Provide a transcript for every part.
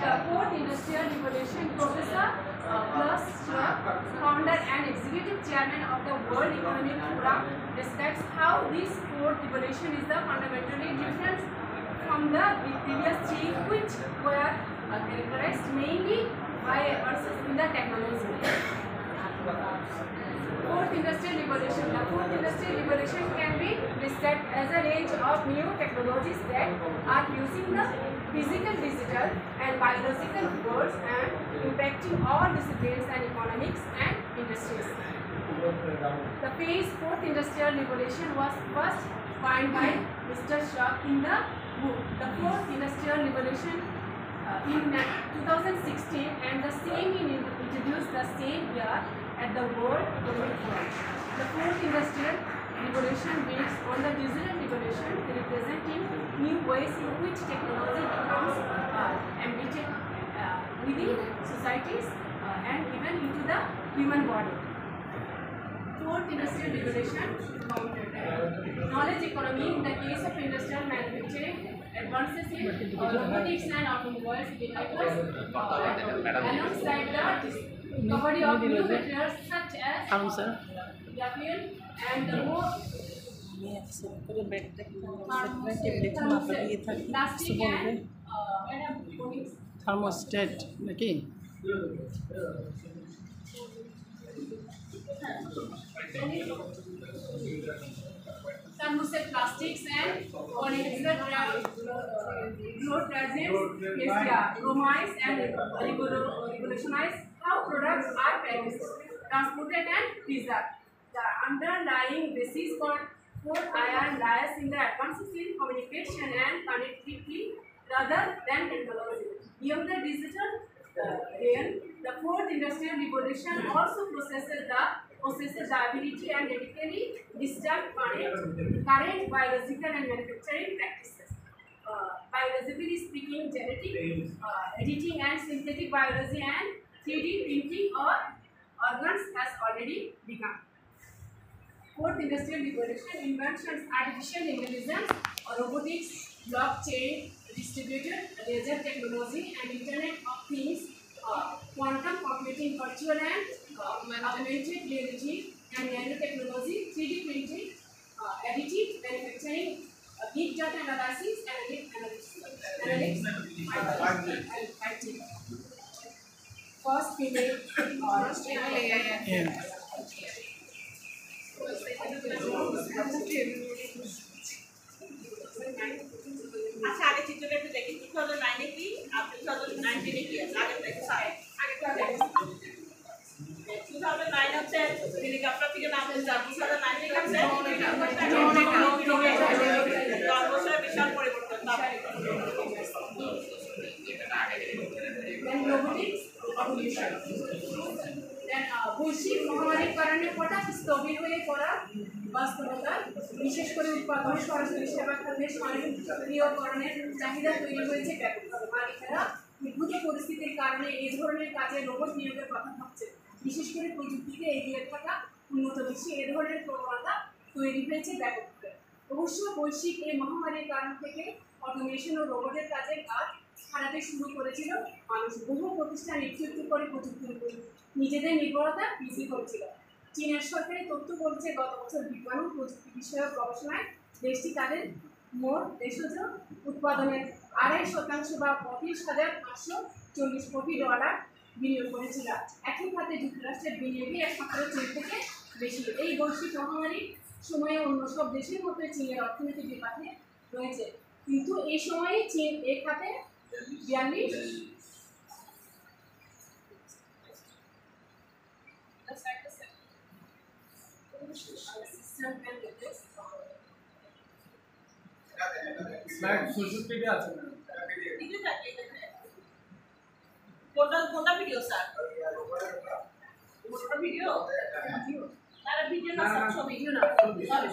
the fourth industrial revolution, Professor Klaus Schwab, founder and executive chairman of the World Economic Forum, describes how this fourth revolution is the fundamentally different from the previous three, which were characterized mainly by advances in the technology. Fourth industrial revolution. The fourth industrial revolution can be described as a range of new technologies that are using the physical, digital and biological worlds and impacting all disciplines and economics and industries. The phrase fourth industrial revolution was first coined by Mr. Schwab in the book The Fourth Industrial Revolution in 2016, and the same introduced the same year at the World Economic Forum. The fourth industrial revolution builds on the digital revolution, representing new ways in which technology becomes embedded within societies and even into the human body. Fourth industrial revolution, knowledge economy. In the case of industrial manufacturing, advances in robotics and automobiles vehicles alongside the discovery of new materials such as graphene and the more plastic and thermostat নাকি thermoset plastics and polyester bromines and revolutionize how products are packaged, transported and preserved. The underlying basis for iron lies in the advances in communication and connectivity rather than technology. Beyond the digital realm, the fourth industrial revolution also possesses the ability and ethically disrupt current biological and manufacturing practices. Biologically speaking, genetic editing and synthetic biology and 3D printing or organs has already begun. Fourth industrial revolution inventions: artificial intelligence, robotics, blockchain, distributed ledger technology and Internet of Things, quantum computing, virtual and augmented reality and nanotechnology, 3D printing, additive manufacturing, big data analysis, analytics, first female আচ্ছা আগে চিত্রটা একটু দেখি 2009 এ কি আর 2019 এ কি আছে আগে দেখো স্যার আগে 2009 হচ্ছে হেলিকপ্টার থেকে নামতে যা 2019 এ আছে অবশ্যই বিশাল পরিবর্তন বৈশ্বিক মহামারীর কারণে হঠাৎ স্থবির হয়ে পড়া বাস্তবতা, বিশেষ করে উৎপাদন সরাসরি সেবা খাতের স্বয়ংক্রিয়করণের চাহিদা তৈরি হয়েছে ব্যাপকভাবে। মালিকেরা উদ্ভূত পরিস্থিতির কারণে এই ধরনের কাজে রোবট নিয়োগের কথা ভাবছে। বিশেষ করে প্রযুক্তিতে এগিয়ে থাকা উন্নত বিশ্বে এ ধরনের প্রবণতা তৈরি হয়েছে ব্যাপকভাবে। অবশ্য বৈশ্বিক এই মহামারীর কারণ থেকে অটোমেশন ও রোবটের কাজের কাজ হারাতে শুরু করেছিল মানুষ। বহু প্রতিষ্ঠান একটু একটু করে প্রযুক্তির উপর নিজেদের নির্ভরতা বৃদ্ধি করেছিল। চীনের সরকারি তথ্য বলছে গত বছর বিজ্ঞান ও প্রযুক্তি বিষয়ক গবেষণায় দেশটি তাদের মোট দেশজ উৎপাদনের 2.5% বা 25,540 কোটি ডলার বিনিয়োগ করেছিল। একই খাতে যুক্তরাষ্ট্রের বিনিয়োগই একমাত্র চীন থেকে বেশি। এই বৈশ্বিক মহামারীর সময়ে অন্য সব দেশের মধ্যে চীনের অর্থনৈতিক বিপাকে রয়েছে, কিন্তু এই সময়ে চীন এই খাতে 42 কোনটা ভিডিও স্যার কোনটা ভিডিও তার ভিডিও না সব ছবি ভিডিও না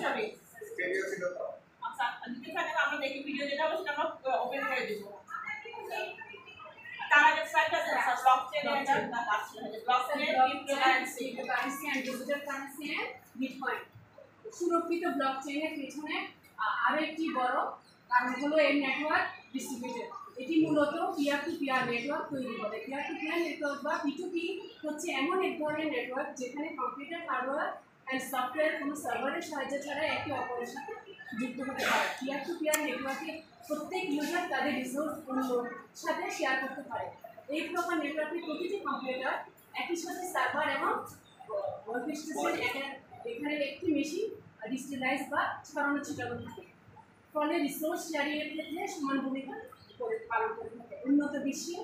ছবি আচ্ছা দিতে থাকে আমরা দেখি ভিডিও যেটা হবে সেটা আমরা ওপেন করে দেব। তার আগে সাইটটা আছে ব্লকচেন এর আছে blockchain cryptocurrency and digital currency and bitcoin. সুরক্ষিত ব্লকচেনের পেছনে আরো একটি বড় কারণ হলো এর নেটওয়ার্ক ডিস্ট্রিবিউটেড। এটি মূলত পিয়ার টু পিয়ার নেটওয়ার্ক তৈরি করে। পিয়ার টু পিয়ার নেটওয়ার্ক বা P2P হচ্ছে এমন এক ধরনের নেটওয়ার্ক যেখানে কম্পিউটার হার্ডওয়্যার অ্যান্ড সফটওয়্যার কোনো সার্ভারের সাহায্য ছাড়া একে অপরের সাথে যুক্ত হতে পারে। পিয়ার টু পিয়ার নেটওয়ার্কে প্রত্যেক ইউজার তাদের রিসোর্স অন্যর সাথে শেয়ার করতে পারে। এই প্রকার নেটওয়ার্কে প্রতিটি কম্পিউটার একই সাথে সার্ভার এবং ওয়ার্কস্টেশন এখানে একটি মেশিন ডিজিটালাইজ বা ছড়ানো ছিটানো থাকে, ফলে রিসোর্স শেয়ারিংয়ের ক্ষেত্রে সমান ভূমিকা পালন করে থাকে। উন্নত বিশ্বে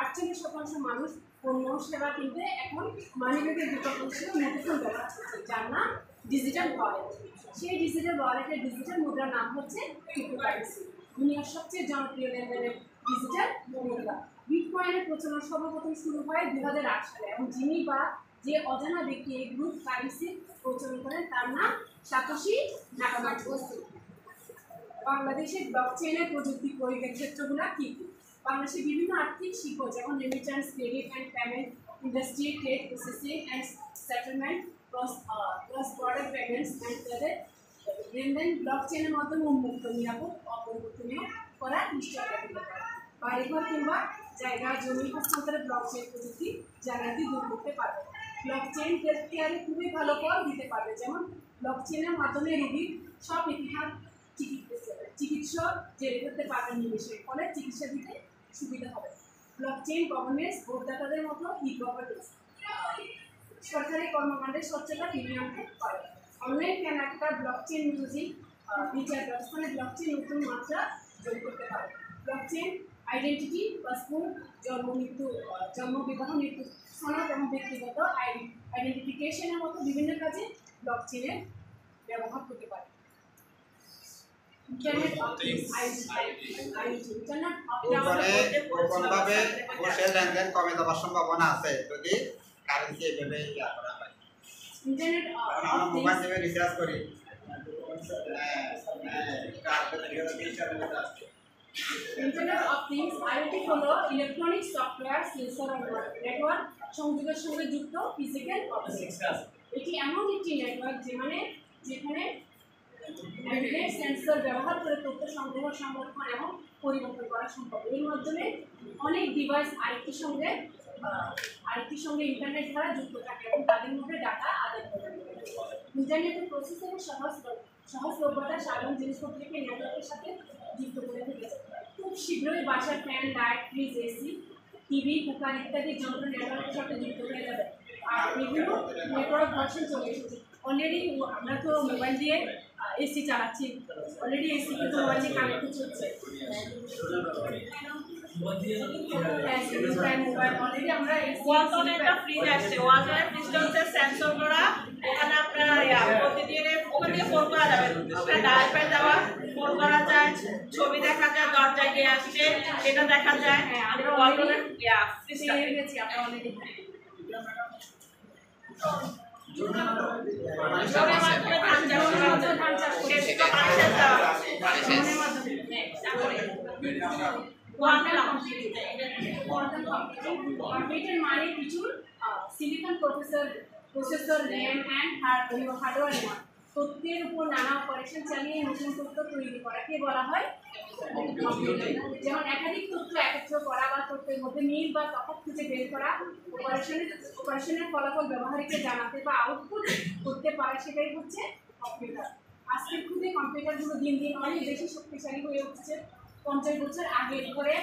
48% মানুষ পণ্য সেবা কিনতে এখন মানিব্যাগের বিকল্পেও মুঠোফোন ব্যবহার করছে, যার নাম ডিজিটাল ওয়ালেট। সেই ডিজিটাল ওয়ালেটের ডিজিটাল মুদ্রার নাম হচ্ছে ক্রিপ্টোকারেন্সি, দুনিয়ার সবচেয়ে জনপ্রিয় লেনদেনের ডিজিটাল মুদ্রা। বিটকয়েনের প্রচলন সর্বপ্রথম শুরু হয় 2008 সালে এবং যিনি বা যে অজানা ব্যক্তি এই গ্রুপ কারেন্সি প্রচলন করেন তার নাম সাতোশি নাকামোটো। বাংলাদেশের ব্লকচেইনের প্রযুক্তি প্রয়োগের ক্ষেত্রগুলো কী কী? বাংলাদেশের বিভিন্ন আর্থিক শিল্প যেমন remittance, credit and payment industry, trade processing and settlement, cross border payments and তাদের লেনদেন ব্লকচেইনের মাধ্যমে উন্মুক্ত, নিরাপদ, অপরিবর্তনীয় করা নিশ্চয়তা দিতে পারে। বাড়িঘর কিংবা জায়গা জমি হস্তান্তরে ব্লকচেইন প্রযুক্তি জায়গাটি দূর করতে পারবে। ব্লকচেইন হেলথ কেয়ারে খুবই ভালো ফল দিতে পারবে, যেমন ব্লকচেইনের মাধ্যমে রোগীর সব ইতিহাস চিকিৎসক জেনে করতে পারবেন নিমেষে, ফলে চিকিৎসা দিতে সুবিধা হবে। ব্লকচেইন গভর্নেন্স ভোটদাতাদের মতো ই-গভর্নেন্স সরকারি কর্মকাণ্ডে স্বচ্ছতা ফিরিয়ে আনতে পারে। অনলাইন কেনাকাটা ব্লকচেইন মিউজিক বিচার ব্যবস্থানে ব্লকচেইন নতুন মাত্রা যোগ করতে পারে। ব্লকচেইন আইডেন্টিটি, পাসপোর্ট, জন্ম, বিবাহ, মৃত্যু সনদ এবং ব্যক্তিগত আইডেন্টিফিকেশনের মতো বিভিন্ন কাজে ব্লকচেইনের ব্যবহার করতে পারে। ইন্টারনেট অফ থিংস কোনভাবে বসে লেনদেন কমে যাওয়ার সম্ভাবনা আছে যদি কারেন্সি এভাবে করা হয়। ইন্টারনেট আমরা মোবাইল থেকে রিচার্জ করি, ইন্টারনেট অফ থিংস আইওটি হলো ইলেকট্রনিক সফটওয়্যার, সেন্সর ও নেটওয়ার্ক সংযোগের সঙ্গে যুক্ত ফিজিক্যাল অবজেক্ট। এটি এমন একটি নেটওয়ার্ক যেখানে অ্যান্ড্রয়েড সেন্সর ব্যবহার করে তথ্য সংগ্রহ, সংরক্ষণ এবং পরিবর্তন করা সম্ভব। এর মাধ্যমে অনেক ডিভাইস আরেকটির সঙ্গে ইন্টারনেট দ্বারা যুক্ত থাকে এবং তাদের মধ্যে ডাটা আদান প্রদান করে। ইন্টারনেটের প্রসেসিংয়ের সহজলভ্যতা সাধারণ জিনিসপত্রকে নেটওয়ার্কের সাথে যুক্ত করে ফেলেছে। খুব শীঘ্রই বাসার fan, light, fridge, AC, TV, cooker ইত্যাদি যন্ত্র নেটওয়ার্কের সাথে যুক্ত হয়ে যাবে। আর বিভিন্ন নেটওয়ার্ক ভার্সন চলে এসেছে। অলরেডি আমরা তো মোবাইল দিয়ে এসি চালাচ্ছি, অলরেডি এসি কিন্তু মোবাইল দিয়ে কানেক্ট হচ্ছে। অলরেডি আমরা ওয়ালটনের একটা ফ্রিজ আসছে, ওয়ালটনের ফ্রিজটা হচ্ছে সেন্সর করা। এখানে আপনার প্রতিদিন ওখান থেকে ফোন করা যাবে, আপনার ডায়াল প্যাড দেওয়া, ফোন করা যায়, ছবি দেখা যায়, দরজায় গিয়ে আসছে সেটা দেখা যায়। আমরা ওয়ালটনের ফ্রিজটা গেছি, আমরা অলরেডি জমির মাধ্যমে ধান চাষ করে সেটা মানুষের দেওয়া কম্পিউটার মানে কিছু silicon processor, RAM and hardware নয়, তথ্যের উপর নানা অপারেশন চালিয়ে নতুন তথ্য তৈরি করাকে বলা হয় কম্পিউটার। যেমন একাধিক তথ্য একত্র করা বা তথ্যের মধ্যে মিল বা তফাৎ খুঁজে বের করা, অপারেশনের ফলাফল ব্যবহারকে জানাতে বা আউটপুট করতে পারা, সেটাই হচ্ছে কম্পিউটার। আজকের যুগে কম্পিউটারগুলো দিন দিন অনেক বেশি শক্তিশালী হয়ে উঠছে। 50 বছর আগের পরে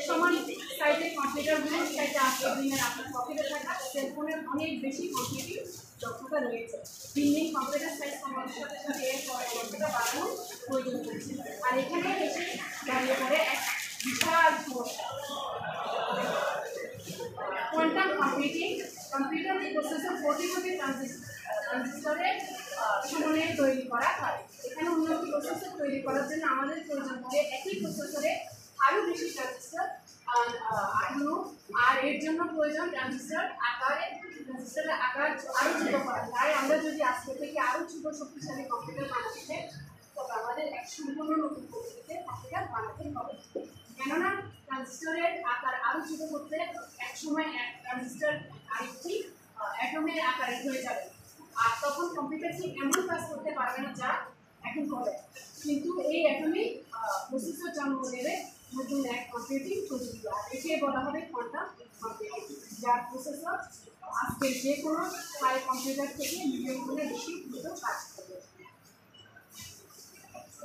সমান সাইজের কম্পিউটারগুলোর সাইজে আজকের দিনের আপনার পকেটে থাকা সেলফোনের অনেক বেশি কম্পিউটিভ দক্ষতা রয়েছে। দিন দিন কম্পিউটার সাইজ কমানোর সাথে সাথে এর দক্ষতা বাড়ানোর প্রয়োজন পড়ছে। আর এখানে এসে দাঁড়িয়ে পড়ে এক বিশাল সমস্যা, কোয়ান্টাম কম্পিউটিং। কম্পিউটার প্রসেসর কোটি ট্রানজিস্টরের সমন্বয়ে তৈরি করা হয়। এখানে উন্নত প্রসেসর তৈরি করার জন্য আমাদের প্রয়োজন হবে একই প্রসেসরে আরও বেশি ট্রানজিস্টর আর এর জন্য প্রয়োজন ট্রানজিস্টরের আকার আরও ছোট করা। তাই আমরা যদি আজকে থেকে আরও ছোট শক্তিশালী কম্পিউটার বানাতে চাই তবে আমাদের এক সম্পূর্ণ নতুন পদ্ধতিতে কম্পিউটার বানাতে হবে। কেননা ট্রানজিস্টরের আকার আরও ছোট করতে একসময় এক ট্রানজিস্টর আরেকটি অ্যাটমের আকারে হয়ে যাবে, আর তখন কম্পিউটারটি এমন কাজ করতে পারবে না যা এখন করে। কিন্তু এই অ্যাটমিক প্রসেসর জন্ম দেবে নতুন এক কম্পিউটিং প্রযুক্তি, আর একে বলা হবে কোয়ান্টাম কম্পিউটিং, যার প্রসেসর আজকের যে কোনো হাই কম্পিউটার থেকে মিলিয়ন গুণে বেশি দ্রুত কাজ করবে।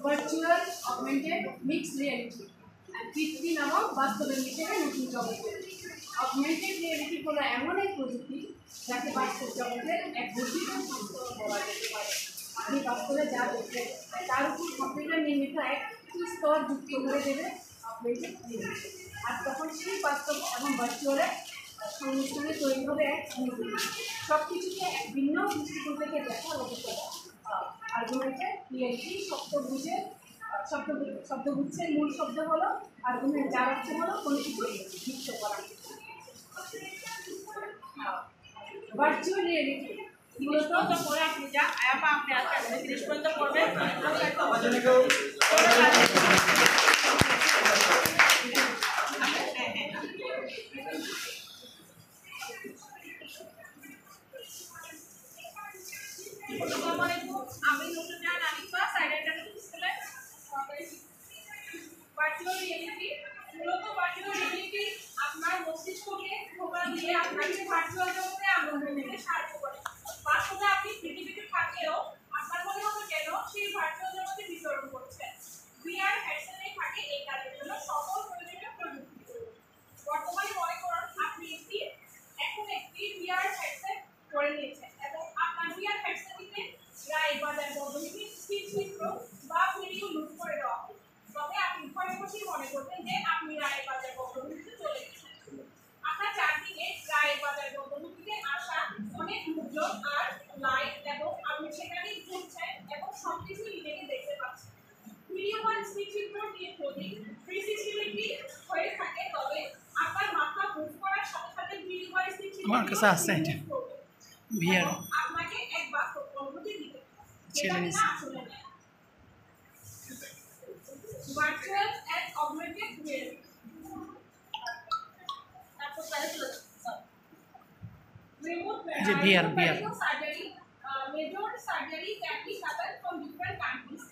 ভার্চুয়াল অগমেন্টেড মিক্সড রিয়েলিটি কৃত্রিম নামক বাস্তবের মিশেলে নতুন জগতে। অগমেন্টেড রিয়েলিটি হলো এমন এক প্রযুক্তি যাকে বাস্তব জগতের এক বর্ধিত সংস্করণ বলা যেতে পারে। আপনি বাস্তবে যা দেখবেন তার উপর কম্পিউটার নির্মিত একটি স্তর যুক্ত করে দেবে অগমেন্টেড রিয়েলিটি, আর তখন সেই বাস্তব এবং ভার্চুয়ালের সংমিশ্রণে তৈরি হবে এক অনুভূতি। সব কিছুকে এক ভিন্ন দৃষ্টিকোণ থেকে দেখার অভিজ্ঞতা। আর্গুমেন্টেড রিয়েলিটি শব্দগুচ্ছের মূল শব্দ হলো আর্গুমেন্ট, যার অর্থ হলো কোনো কিছু যুক্ত করা। ভার্চুয়াল রিয়েলিটি মূলত পরে আপনি যা আয়াপা আপনি আজকে 30 পর্যন্ত পড়বেন। আমি নতুন আনিফা সাইডেন্টার স্কুলে ভার্চুয়াল রিয়েলিটি মূলত ভার্চুয়াল রিয়েলিটি আপনার মস্তিষ্ককে ধোঁকা দিয়ে আপনাকে ভার্চুয়াল জগতে আনন্দ নিতে সাহায্য করে। বাস্তবে আপনি পৃথিবীতে থাকলেও আপনার মনে হবে যেন সেই ভার্চুয়াল জগতে বিচরণ করছেন। ভিআর হেডসেটে থাকে এই কাজের জন্য সকল প্রয়োজনীয় প্রযুক্তি। বর্তমানে মনে করুন আপনি এখন একটি ভিআর হেডসেট করে নিয়েছেন এবং আপনার ভিআর হেডসেটটিতে রায় বাজার পদ্ধতির চিত্র বা ভিডিও লুট করে দেওয়া হয়। তবে আপনি ঘরে বসেই মনে করবেন যে আপনি রায় বাজার পদ্ধতিতে চলে গেছেন। আপনার চারদিকে রায় বাজার পদ্ধতিতে আসা অনেক লোকজন আর লাইট এবং আপনি সেখানে ঘুরছেন এবং সবকিছু নিজেকে দেখতে পাচ্ছেন। ভিডিও বা চিত্র দিয়ে যদি 360 হয়ে থাকে তবে আপনার মাথা মুভ করার সাথে সাথে ভিডিও বা চিত্র আমার কাছে আছে এটা ভিআর আপনাকে একবার অনুভূতি দিতে ছেড়ে ভার্চুয়াল এন্ড অগমেন্টেড রিয়েলিটি। যে VR surgery, major surgery can be happen from different countries.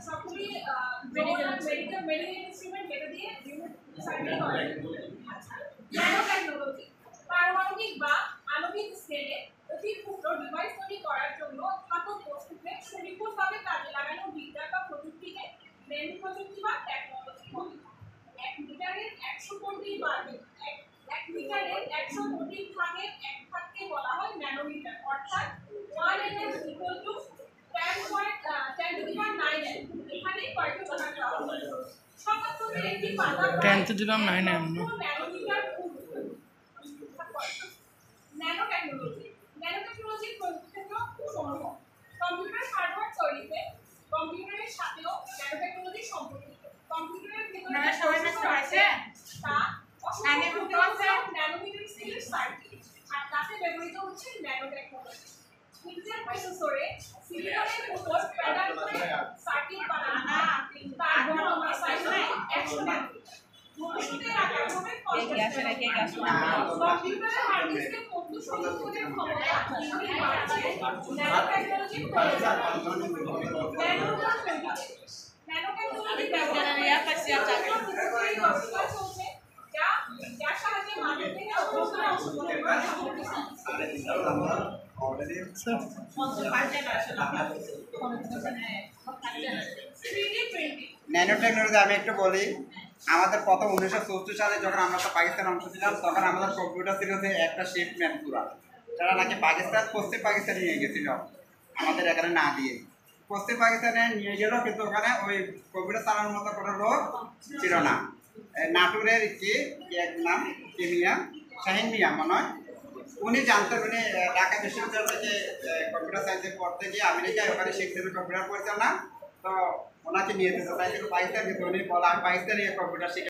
সবগুলি medical instrument যেটা দিয়ে সার্জারি করা হয়। ন্যানো টেকনোলজি পারমাণবিক বা আণবিক স্কেলে অতি ক্ষুদ্র ডিভাইস তৈরি করার জন্য ধাতব বস্তুকে সুনিপুণভাবে কাজে লাগানো বিদ্যা বা প্রযুক্তিকে ন্যানো প্রযুক্তি বা টেকনোলজি বলে। 1 মিটারের 100 কোটি ভাগের 1 মিটারের 100 কোটি ভাগের এক ভাগকে বলা হয় ন্যানোমিটার, অর্থাৎ 1 mm = 10 to the power 9 এখানে কয়টি উদাহরণ দেওয়া হলো। সমান্তরালের একটি পাতা 10 to the power 9 nanometre nano technology প্রযুক্তিগত সমূহ কম্পিউটার হার্ডওয়্যার তৈরিতে কম্পিউটারের সাথেও ন্যানো টেকনোলজি সম্পর্কিত। কম্পিউটারের ভিতরে তা ন্যানোমিটার স্কেলের সার্কিট, আর তাতে ব্যবহৃত হচ্ছে ন্যানো টেকনোলজি। ইন্টেল প্রসেসরে সিলিকনের উপর প্যাটার্ন করে সার্কিট বানানো হয়, তার গণনা সাইজ 100 ন্যানোমিটার। ভবিষ্যতের আকার হবে কম্পিউটারের হার্ড ডিস্কের তথ্য সংরক্ষণের ক্ষমতা ন্যানো টেকনোলজি প্রয়োজন। ন্যানো টেকনোলজি চলছে যার সাহায্যে মাটির থেকে অবস্থান ন্যানো টেকনোলজি আমি একটু বলি। আমাদের প্রথম 1964 সালে যখন আমরা তো পাকিস্তান অংশ ছিলাম তখন আমাদের কম্পিউটার ছিল যে একটা শিপ ম্যানপুরা, তারা নাকি পশ্চিম পাকিস্তানে নিয়ে গেছিল আমাদের এখানে না দিয়ে। পশ্চিম পাকিস্তানে নিয়ে গেল কিন্তু ওখানে ওই কম্পিউটার চালানোর মতো কোনো লোক ছিল না। নাটুরের এক নাম কেমিয়া শাহিন মিয়া মনে হয়, উনি জানতেন, উনি ঢাকা বিশ্ববিদ্যালয় থেকে কম্পিউটার সায়েন্সে পড়তে গিয়ে আমেরিকায় ওখানে শিখতেন কম্পিউটার পরিচালনা, তো ওনাকে নিয়ে যেতে চাইছিল পাকিস্তান, কিন্তু উনি বলা আমি পাকিস্তানে কম্পিউটার শিখে